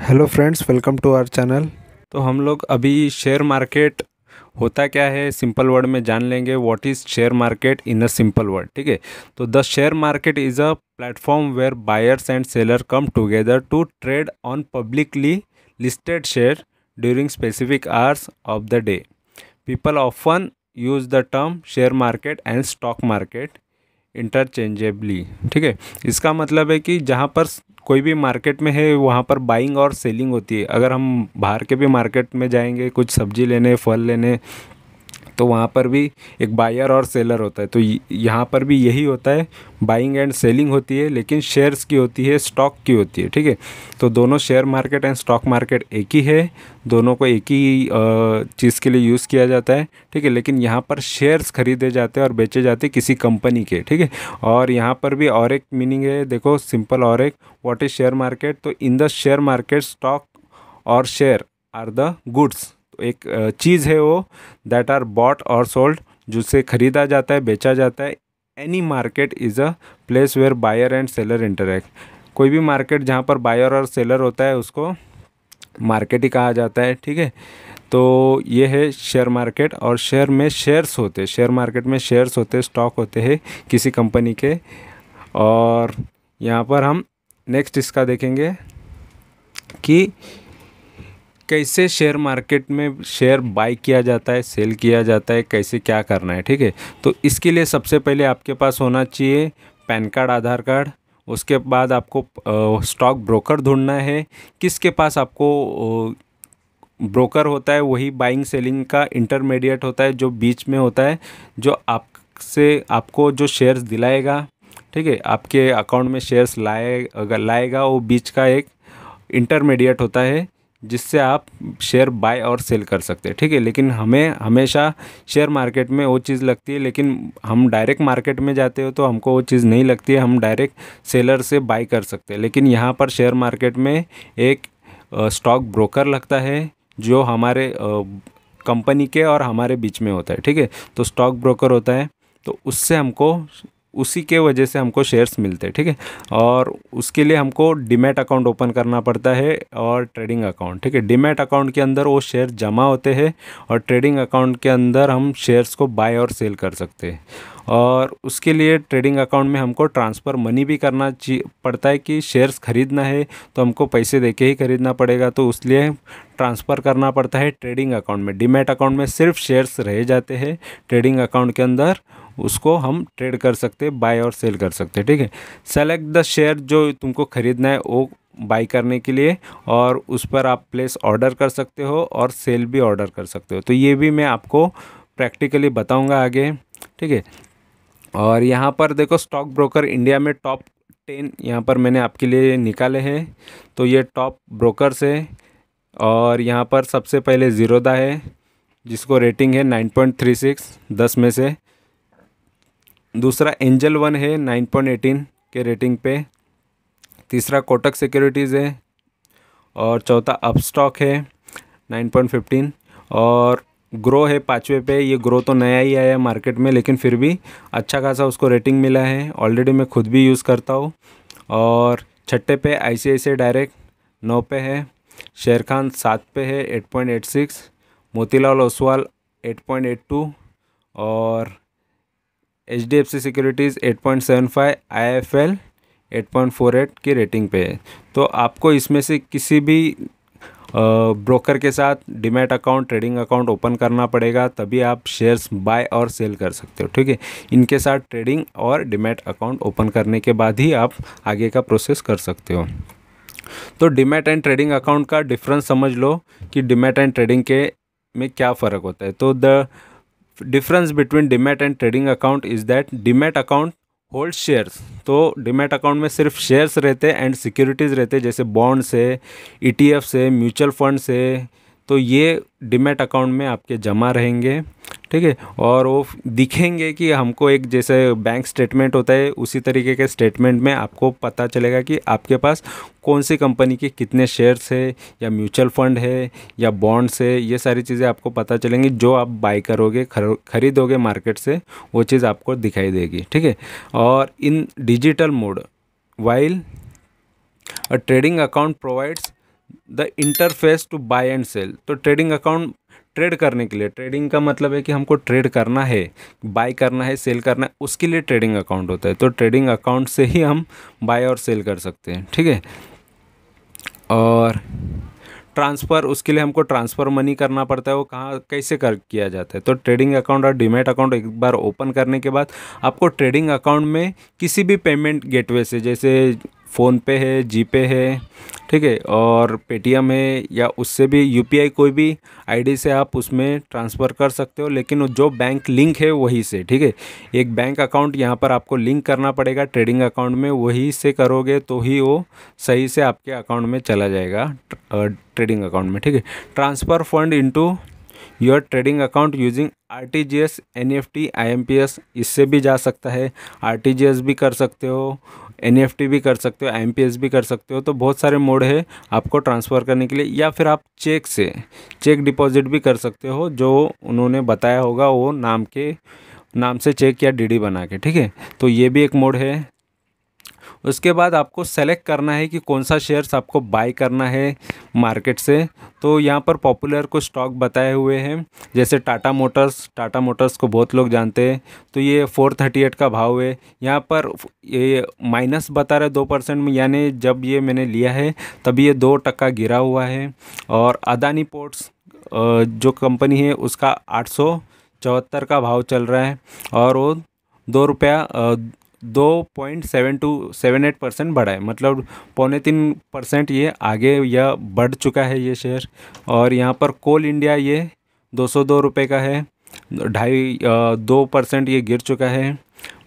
Hello friends, welcome to our channel. तो हम लोग अभी शेयर मार्केट होता क्या है सिंपल वर्ड में जान लेंगे। What is share market in a simple word. ठीक है, तो the share market is a platform where buyers and seller come together to trade on publicly listed share during specific hours of the day. People often use the term share market and stock market interchangeably. ठीक है, इसका मतलब है कि जहाँ पर कोई भी मार्केट में है वहाँ पर बाइंग और सेलिंग होती है। अगर हम बाहर के भी मार्केट में जाएंगे कुछ सब्जी लेने, फल लेने, तो वहाँ पर भी एक बायर और सेलर होता है। तो यहाँ पर भी यही होता है, बाइंग एंड सेलिंग होती है, लेकिन शेयर्स की होती है, स्टॉक की होती है। ठीक है, तो दोनों share market and stock market एक ही है, दोनों को एक ही चीज़ के लिए यूज़ किया जाता है। ठीक है, लेकिन यहाँ पर शेयर्स खरीदे जाते हैं और बेचे जाते हैं किसी कंपनी के। ठीक है, और यहाँ पर भी और एक मीनिंग है, देखो सिंपल और एक, व्हाट इज़ शेयर मार्केट। तो in the share market stock और शेयर आर द गुड्स। तो एक चीज़ है वो, दैट आर बॉट और सोल्ड, जिससे खरीदा जाता है, बेचा जाता है। Any market is a place where buyer and seller interact. कोई भी मार्केट जहाँ पर बायर और सेलर होता है उसको मार्केट ही कहा जाता है। ठीक है, तो ये है शेयर मार्केट। और शेयर में शेयर्स होते हैं, शेयर मार्केट में शेयर्स होते हैं, स्टॉक होते हैं किसी कंपनी के। और यहाँ पर हम नेक्स्ट इसका देखेंगे कि कैसे शेयर मार्केट में शेयर बाय किया जाता है, सेल किया जाता है, कैसे क्या करना है। ठीक है, तो इसके लिए सबसे पहले आपके पास होना चाहिए पैन कार्ड, आधार कार्ड। उसके बाद आपको स्टॉक ब्रोकर ढूंढना है। किसके पास आपको ब्रोकर होता है, वही बाइंग सेलिंग का इंटरमीडिएट होता है, जो बीच में होता है, जो आपसे आपको जो शेयर्स दिलाएगा। ठीक है, आपके अकाउंट में शेयर्स लाएगा, वो बीच का एक इंटरमीडिएट होता है जिससे आप शेयर बाय और सेल कर सकते हैं। ठीक है, लेकिन हमें हमेशा शेयर मार्केट में वो चीज़ लगती है, लेकिन हम डायरेक्ट मार्केट में जाते हो तो हमको वो चीज़ नहीं लगती है, हम डायरेक्ट सेलर से बाय कर सकते हैं। लेकिन यहाँ पर शेयर मार्केट में एक स्टॉक ब्रोकर लगता है जो हमारे कंपनी के और हमारे बीच में होता है। ठीक है, तो स्टॉक ब्रोकर होता है, तो उससे हमको उसी के वजह से हमको शेयर्स मिलते हैं। ठीक है, और उसके लिए हमको डीमैट अकाउंट ओपन करना पड़ता है और ट्रेडिंग अकाउंट। ठीक है, डीमैट अकाउंट के अंदर वो शेयर जमा होते हैं और ट्रेडिंग अकाउंट के अंदर हम शेयर्स को बाय और सेल कर सकते हैं। और उसके लिए ट्रेडिंग अकाउंट में हमको ट्रांसफ़र मनी भी करना पड़ता है कि शेयर्स खरीदना है तो हमको पैसे देके ही खरीदना पड़ेगा, तो इसलिए ट्रांसफ़र करना पड़ता है ट्रेडिंग अकाउंट में। डीमैट अकाउंट में सिर्फ शेयर्स रह जाते हैं, ट्रेडिंग अकाउंट के अंदर उसको हम ट्रेड कर सकते हैं, बाय और सेल कर सकते हैं। ठीक है, सेलेक्ट द शेयर जो तुमको खरीदना है वो बाई करने के लिए, और उस पर आप प्लेस ऑर्डर कर सकते हो और सेल भी ऑर्डर कर सकते हो। तो ये भी मैं आपको प्रैक्टिकली बताऊंगा आगे। ठीक है, और यहाँ पर देखो स्टॉक ब्रोकर इंडिया में टॉप 10 यहाँ पर मैंने आपके लिए निकाले हैं। तो ये टॉप ब्रोकर्स है, और यहाँ पर सबसे पहले ज़ीरोधा है जिसको रेटिंग है 9.36 10 में से। दूसरा एंजल वन है 9.18 के रेटिंग पे। तीसरा कोटक सिक्योरिटीज़ है, और चौथा अपस्टॉक है 9.15। और ग्रो है 5वें पे। ये ग्रो तो नया ही आया है मार्केट में, लेकिन फिर भी अच्छा खासा उसको रेटिंग मिला है, ऑलरेडी मैं खुद भी यूज़ करता हूँ। और छठे पे ICICI डायरेक्ट 9 पे है। शेर खान 7 पे है 8.86। मोतीलाल ओसवाल 8.82। और HDFC सिक्योरिटीज़ 8.75। IIFL 8.48 की रेटिंग पे है। तो आपको इसमें से किसी भी ब्रोकर के साथ demat account, trading account open करना पड़ेगा, तभी आप शेयर्स बाय और सेल कर सकते हो। ठीक है, इनके साथ ट्रेडिंग और डीमैट अकाउंट ओपन करने के बाद ही आप आगे का प्रोसेस कर सकते हो। तो डीमैट एंड ट्रेडिंग अकाउंट का डिफरेंस समझ लो कि डीमैट एंड ट्रेडिंग के में क्या फ़र्क होता है। तो the difference between demat and trading account is that demat account hold shares. तो डीमैट अकाउंट में सिर्फ शेयर्स रहते हैं एंड सिक्योरिटीज़ रहते हैं, जैसे बॉन्ड्स है, ETFs है, म्यूचुअल फंड्स है। तो ये डीमैट अकाउंट में आपके जमा रहेंगे। ठीक है, और वो दिखेंगे कि हमको एक जैसे बैंक स्टेटमेंट होता है उसी तरीके के स्टेटमेंट में आपको पता चलेगा कि आपके पास कौन सी कंपनी के कितने शेयर्स है, या म्यूचुअल फंड है, या बॉन्ड्स है। ये सारी चीज़ें आपको पता चलेंगी, जो आप बाय करोगे, खरीदोगे मार्केट से, वो चीज़ आपको दिखाई देगी। ठीक है, और in digital mode while a trading account provides the interface to buy and sell. तो ट्रेडिंग अकाउंट ट्रेड करने के लिए, ट्रेडिंग का मतलब है कि हमको ट्रेड करना है, बाय करना है, सेल करना है, उसके लिए ट्रेडिंग अकाउंट होता है। तो ट्रेडिंग अकाउंट से ही हम बाय और सेल कर सकते हैं, ठीक है। और ट्रांसफ़र, उसके लिए हमको ट्रांसफ़र मनी करना पड़ता है, वो कहाँ कैसे कर किया जाता है। तो ट्रेडिंग अकाउंट और डीमैट अकाउंट एक बार ओपन करने के बाद आपको ट्रेडिंग अकाउंट में किसी भी पेमेंट गेटवे से, जैसे फ़ोनपे है, जीपे है, ठीक है, और पेटीएम है, या उससे भी यूपीआई कोई भी आईडी से आप उसमें ट्रांसफ़र कर सकते हो, लेकिन जो बैंक लिंक है वही से, ठीक है। एक बैंक अकाउंट यहाँ पर आपको लिंक करना पड़ेगा ट्रेडिंग अकाउंट में, वही से करोगे तो ही वो सही से आपके अकाउंट में चला जाएगा, ट्रेडिंग अकाउंट में, ठीक है। Transfer fund into your trading account using RTGS, NEFT, IMPS, इससे भी जा सकता है। आरटीजीएस भी कर सकते हो, एनईएफटी भी कर सकते हो, आईएमपीएस भी कर सकते हो। तो बहुत सारे मोड है आपको ट्रांसफ़र करने के लिए, या फिर आप चेक से, चेक डिपॉजिट भी कर सकते हो, जो उन्होंने बताया होगा वो नाम से चेक या डीडी बना के, ठीक है। तो ये भी एक मोड है। उसके बाद आपको सेलेक्ट करना है कि कौन सा शेयर्स आपको बाय करना है मार्केट से। तो यहाँ पर पॉपुलर कुछ स्टॉक बताए हुए हैं, जैसे टाटा मोटर्स को बहुत लोग जानते हैं। तो ये 438 का भाव है। यहाँ पर ये माइनस बता रहा है 2% में, यानी जब ये मैंने लिया है तब ये 2% गिरा हुआ है। और अदानी पोर्ट्स जो कंपनी है उसका 874 का भाव चल रहा है, और वो 2.78% बढ़ा है, मतलब 3.25% ये आगे या बढ़ चुका है ये शेयर। और यहाँ पर कोल इंडिया ये 202 रुपये का है, 2.5% ये गिर चुका है।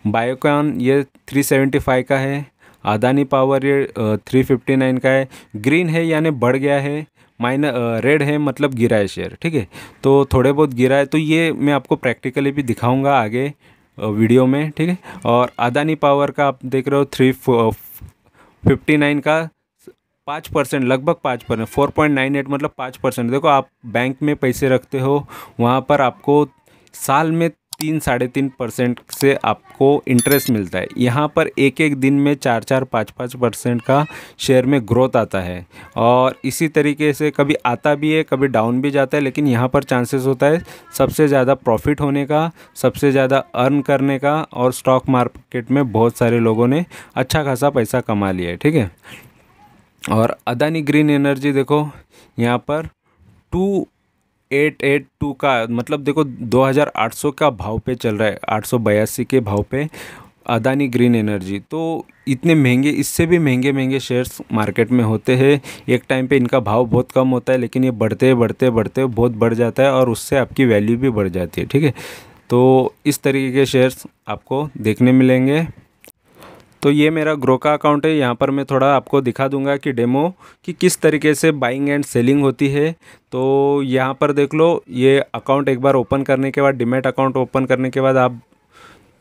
बायोकॉन ये 375 का है। अदानी पावर ये 359 का है। ग्रीन है यानी बढ़ गया है, रेड है मतलब गिरा है शेयर, ठीक है। तो थोड़े बहुत गिरा है, तो ये मैं आपको प्रैक्टिकली भी दिखाऊंगा आगे वीडियो में, ठीक है। और अदानी पावर का आप देख रहे हो 359 का 5%, लगभग 5%, 4.98 मतलब 5%। देखो आप बैंक में पैसे रखते हो, वहाँ पर आपको साल में 3-3.5% से आपको इंटरेस्ट मिलता है। यहाँ पर एक एक दिन में 4-5% का शेयर में ग्रोथ आता है। और इसी तरीके से कभी आता भी है, कभी डाउन भी जाता है, लेकिन यहाँ पर चांसेस होता है सबसे ज़्यादा प्रॉफिट होने का, सबसे ज़्यादा अर्न करने का। और स्टॉक मार्केट में बहुत सारे लोगों ने अच्छा खासा पैसा कमा लिया है, ठीक है। और अदानी ग्रीन एनर्जी देखो यहाँ पर 2882 का, मतलब देखो 2800 का भाव पे चल रहा है, 882 के भाव पे अदानी ग्रीन एनर्जी। तो इतने महंगे, इससे भी महंगे महंगे शेयर्स मार्केट में होते हैं। एक टाइम पे इनका भाव बहुत कम होता है, लेकिन ये बढ़ते बढ़ते बढ़ते बहुत बढ़ जाता है, और उससे आपकी वैल्यू भी बढ़ जाती है, ठीक है। तो इस तरीके के शेयर्स आपको देखने मिलेंगे। तो ये मेरा ग्रो का अकाउंट है। यहाँ पर मैं थोड़ा आपको दिखा दूंगा कि डेमो कि किस तरीके से बाइंग एंड सेलिंग होती है। तो यहाँ पर देख लो, ये अकाउंट एक बार ओपन करने के बाद, डीमैट अकाउंट ओपन करने के बाद आप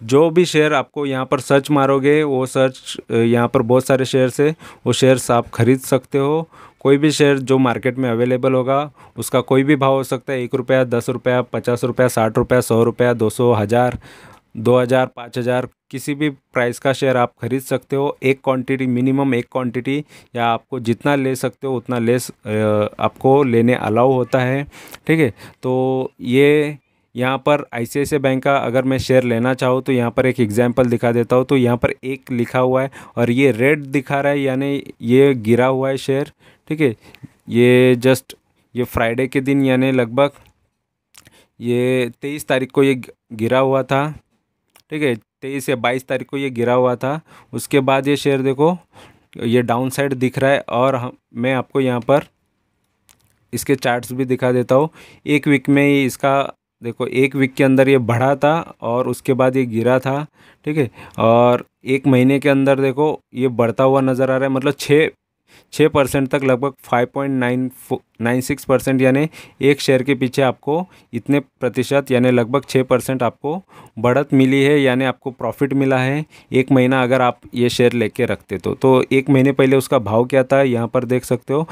जो भी शेयर आपको यहाँ पर सर्च मारोगे, वो सर्च यहाँ पर बहुत सारे शेयर्स है, वो शेयर्स आप खरीद सकते हो। कोई भी शेयर जो मार्केट में अवेलेबल होगा उसका कोई भी भाव हो सकता है, 1 रुपया, 10 रुपया, 50 रुपया, 60 रुपया, 100 रुपया, 200, 1000, 2000, 5000, किसी भी प्राइस का शेयर आप खरीद सकते हो। एक क्वांटिटी, मिनिमम एक क्वांटिटी, या आपको जितना ले सकते हो उतना आपको लेने अलाउ होता है, ठीक है। तो ये यहाँ पर आईसीआईसीआई बैंक का अगर मैं शेयर लेना चाहूँ तो यहाँ पर एक एग्जांपल दिखा देता हूँ। तो यहाँ पर एक लिखा हुआ है और ये रेड दिखा रहा है, यानी ये गिरा हुआ है शेयर, ठीक है। ये फ्राइडे के दिन, यानी लगभग ये 23 तारीख को ये गिरा हुआ था, ठीक है। 23 या 22 तारीख को ये गिरा हुआ था। उसके बाद ये शेयर देखो ये डाउन साइड दिख रहा है। और मैं आपको यहाँ पर इसके चार्ट्स भी दिखा देता हूँ। एक वीक में ही इसका देखो, एक वीक के अंदर ये बढ़ा था और उसके बाद ये गिरा था, ठीक है। और एक महीने के अंदर देखो ये बढ़ता हुआ नज़र आ रहा है, मतलब 6% तक, लगभग 5.96%, यानी एक शेयर के पीछे आपको इतने प्रतिशत, यानी लगभग 6% आपको बढ़त मिली है, यानी आपको प्रॉफिट मिला है एक महीना अगर आप ये शेयर लेके रखते तो एक महीने पहले उसका भाव क्या था, यहाँ पर देख सकते हो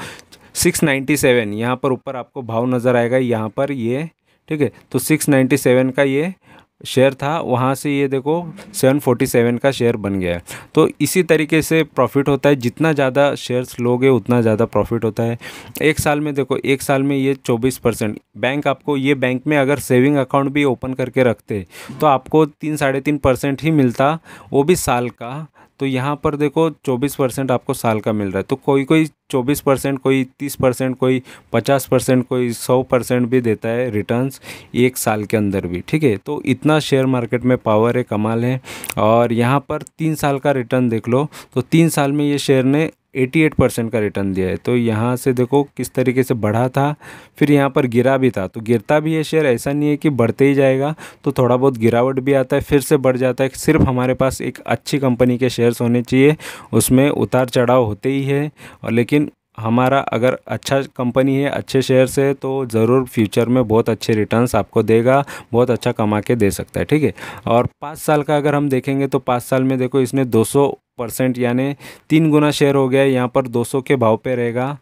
697, यहाँ पर ऊपर आपको भाव नज़र आएगा यहाँ पर ये, ठीक है। तो 697 का ये शेयर था वहाँ से ये देखो 747 का शेयर बन गया है। तो इसी तरीके से प्रॉफिट होता है, जितना ज़्यादा शेयर्स लोगे उतना ज़्यादा प्रॉफिट होता है। एक साल में देखो, एक साल में ये 24%। बैंक आपको, ये बैंक में अगर सेविंग अकाउंट भी ओपन करके रखते तो आपको 3-3.5% ही मिलता, वो भी साल का। तो यहाँ पर देखो 24% आपको साल का मिल रहा है। तो कोई कोई 24%, कोई 30%, कोई 50%, कोई 100% भी देता है रिटर्न्स एक साल के अंदर भी, ठीक है। तो इतना शेयर मार्केट में पावर है, कमाल है। और यहाँ पर 3 साल का रिटर्न देख लो, तो 3 साल में ये शेयर ने 88% का रिटर्न दिया है। तो यहाँ से देखो किस तरीके से बढ़ा था, फिर यहाँ पर गिरा भी था। तो गिरता भी है शेयर, ऐसा नहीं है कि बढ़ते ही जाएगा, तो थोड़ा बहुत गिरावट भी आता है, फिर से बढ़ जाता है। सिर्फ हमारे पास एक अच्छी कंपनी के शेयर्स होने चाहिए, उसमें उतार चढ़ाव होते ही है। और लेकिन हमारा अगर अच्छा कंपनी है, अच्छे शेयर्स है, तो ज़रूर फ्यूचर में बहुत अच्छे रिटर्न्स आपको देगा, बहुत अच्छा कमा के दे सकता है, ठीक है। और 5 साल का अगर हम देखेंगे तो 5 साल में देखो इसने 200% यानी 3 गुना शेयर हो गया है। यहाँ पर 200 के भाव पे रहेगा।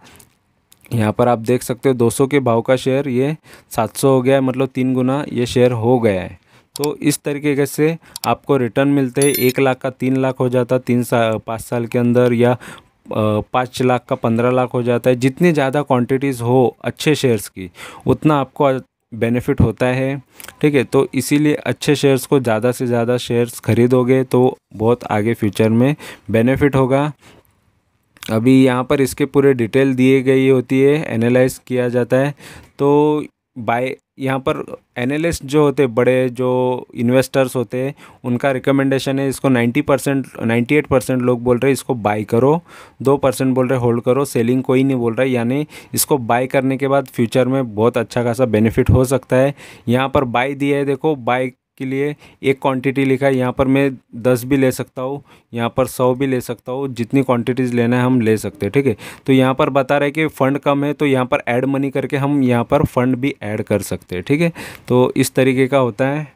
यहाँ पर आप देख सकते हो 200 के भाव का शेयर ये 700 हो गया है, मतलब 3 गुना ये शेयर हो गया है। तो इस तरीके से आपको रिटर्न मिलते हैं। 1 लाख का 3 लाख हो जाता 5 साल के अंदर, या 5 लाख का 15 लाख हो जाता है। जितनी ज़्यादा क्वांटिटीज़ हो अच्छे शेयर्स की, उतना आपको बेनिफिट होता है, ठीक है। तो इसीलिए अच्छे शेयर्स को, ज़्यादा से ज़्यादा शेयर्स खरीदोगे तो बहुत आगे फ्यूचर में बेनिफिट होगा। अभी यहाँ पर इसके पूरे डिटेल दिए गई होती है, एनालाइज किया जाता है। तो बाय यहाँ पर एनालिस्ट जो होते हैं, बड़े जो इन्वेस्टर्स होते हैं, उनका रिकमेंडेशन है इसको 90%, 98% लोग बोल रहे हैं इसको बाय करो, 2% बोल रहे होल्ड करो, सेलिंग कोई नहीं बोल रहा है। यानी इसको बाय करने के बाद फ्यूचर में बहुत अच्छा खासा बेनिफिट हो सकता है। यहाँ पर बाय दिया है, देखो बाय के लिए एक क्वांटिटी लिखा है। यहाँ पर मैं 10 भी ले सकता हूँ, यहाँ पर 100 भी ले सकता हूँ, जितनी क्वांटिटीज़ लेना है हम ले सकते हैं, ठीक है। तो यहाँ पर बता रहे हैं कि फ़ंड कम है, तो यहाँ पर ऐड मनी करके हम यहाँ पर फ़ंड भी ऐड कर सकते हैं, ठीक है। तो इस तरीके का होता है।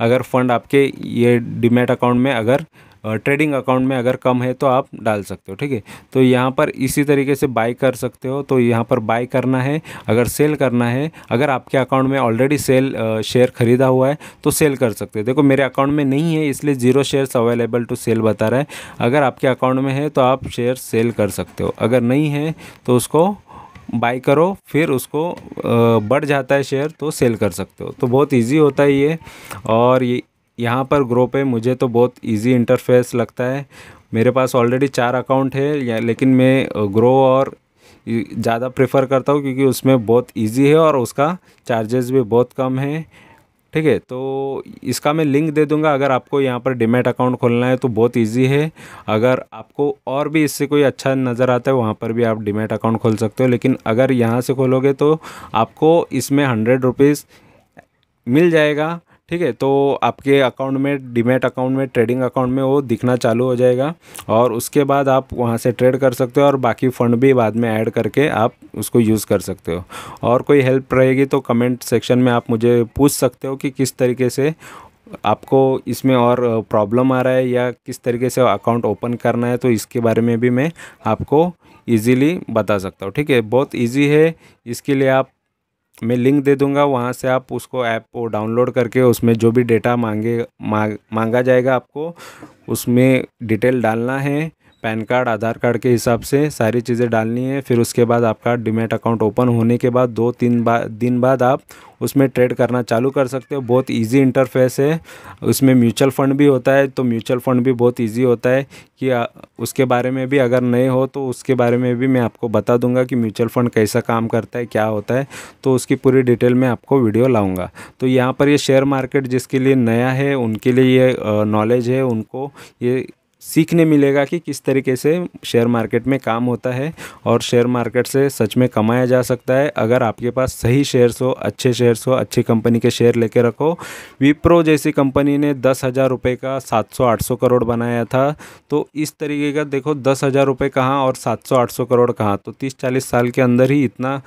अगर फ़ंड आपके ये डीमैट अकाउंट में, अगर ट्रेडिंग अकाउंट में अगर कम है तो आप डाल सकते हो, ठीक है। तो यहाँ पर इसी तरीके से बाय कर सकते हो। तो यहाँ पर बाय करना है, अगर सेल करना है, अगर आपके अकाउंट में ऑलरेडी शेयर खरीदा हुआ है तो सेल कर सकते हो। देखो मेरे अकाउंट में नहीं है, इसलिए 0 शेयर्स अवेलेबल टू सेल बता रहा है। अगर आपके अकाउंट में है तो आप शेयर सेल कर सकते हो, अगर नहीं है तो उसको बाय करो, फिर उसको बढ़ जाता है शेयर तो सेल कर सकते हो। तो बहुत इजी होता है ये। और ये यहाँ पर ग्रो पे मुझे तो बहुत इजी इंटरफेस लगता है। मेरे पास ऑलरेडी 4 अकाउंट है, लेकिन मैं ग्रो और ज़्यादा प्रेफर करता हूँ, क्योंकि उसमें बहुत इजी है और उसका चार्जेस भी बहुत कम है, ठीक है। तो इसका मैं लिंक दे दूंगा। अगर आपको यहाँ पर डीमैट अकाउंट खोलना है तो बहुत इजी है। अगर आपको और भी इससे कोई अच्छा नज़र आता है, वहाँ पर भी आप डीमैट अकाउंट खोल सकते हो। लेकिन अगर यहाँ से खोलोगे तो आपको इसमें 100 रुपीज़ मिल जाएगा, ठीक है। तो आपके अकाउंट में, डीमैट अकाउंट में, ट्रेडिंग अकाउंट में वो दिखना चालू हो जाएगा, और उसके बाद आप वहाँ से ट्रेड कर सकते हो, और बाकी फ़ंड भी बाद में ऐड करके आप उसको यूज़ कर सकते हो। और कोई हेल्प रहेगी तो कमेंट सेक्शन में आप मुझे पूछ सकते हो कि किस तरीके से आपको इसमें और प्रॉब्लम आ रहा है, या किस तरीके से अकाउंट ओपन करना है। तो इसके बारे में भी मैं आपको ईज़िली बता सकता हूँ, ठीक है। बहुत ईजी है। इसके लिए मैं लिंक दे दूंगा, वहाँ से आप उसको ऐप को डाउनलोड करके उसमें जो भी डेटा मांगा जाएगा आपको, उसमें डिटेल डालना है। पैन कार्ड, आधार कार्ड के हिसाब से सारी चीज़ें डालनी है। फिर उसके बाद आपका डीमैट अकाउंट ओपन होने के बाद 2-3 दिन बाद आप उसमें ट्रेड करना चालू कर सकते हो। बहुत इजी इंटरफेस है। उसमें म्यूचुअल फ़ंड भी होता है, तो म्यूचुअल फ़ंड भी बहुत इजी होता है कि उसके बारे में भी अगर नए हो तो उसके बारे में भी मैं आपको बता दूंगा कि म्यूचुअल फ़ंड कैसा काम करता है, क्या होता है। तो उसकी पूरी डिटेल में आपको वीडियो लाऊंगा। तो यहाँ पर ये शेयर मार्केट जिसके लिए नया है, उनके लिए ये नॉलेज है, उनको ये सीखने मिलेगा कि किस तरीके से शेयर मार्केट में काम होता है, और शेयर मार्केट से सच में कमाया जा सकता है अगर आपके पास सही शेयर्स हो, अच्छे शेयर्स हो, अच्छी कंपनी के शेयर लेके रखो। विप्रो जैसी कंपनी ने 10,000 रुपये का 700-800 करोड़ बनाया था। तो इस तरीके का देखो, 10,000 रुपये कहाँ और 700-800 करोड़ कहाँ। तो 30-40 साल के अंदर ही इतना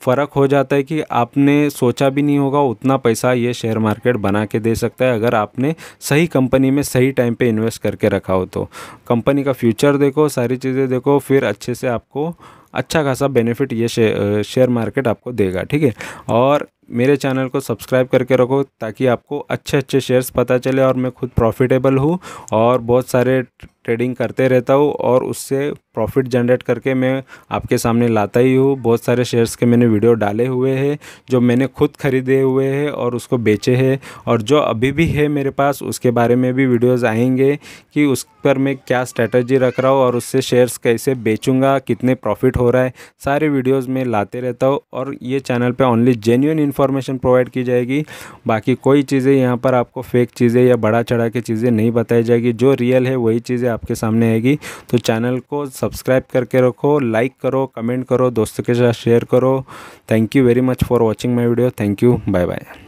फ़र्क हो जाता है कि आपने सोचा भी नहीं होगा उतना पैसा ये शेयर मार्केट बना के दे सकता है, अगर आपने सही कंपनी में सही टाइम पे इन्वेस्ट करके रखा हो। तो कंपनी का फ्यूचर देखो, सारी चीज़ें देखो, फिर अच्छे से आपको अच्छा खासा बेनिफिट ये शेयर मार्केट आपको देगा, ठीक है। और मेरे चैनल को सब्सक्राइब करके रखो ताकि आपको अच्छे अच्छे शेयर्स पता चले। और मैं खुद प्रॉफिटेबल हूँ और बहुत सारे ट्रेडिंग करते रहता हूँ और उससे प्रॉफिट जनरेट करके मैं आपके सामने लाता ही हूँ। बहुत सारे शेयर्स के मैंने वीडियो डाले हुए हैं जो मैंने खुद खरीदे हुए हैं और उसको बेचे हैं, और जो अभी भी है मेरे पास उसके बारे में भी वीडियोस आएंगे कि उस पर मैं क्या स्ट्रैटेजी रख रहा हूँ और उससे शेयर्स कैसे बेचूंगा, कितने प्रॉफिट हो रहा है, सारे वीडियोस मैं लाते रहता हूँ। और ये चैनल पे ओनली जेन्युइन इन्फॉर्मेशन प्रोवाइड की जाएगी, बाकी कोई चीज़ें यहाँ पर आपको फेक चीज़ें या बढ़ा चढ़ा के चीज़ें नहीं बताई जाएगी। जो रियल है वही चीज़ें आपके सामने आएगी। तो चैनल को सब्सक्राइब करके रखो, लाइक करो, कमेंट करो, दोस्तों के साथ शेयर करो। Thank you very much for watching my video. Thank you, bye bye.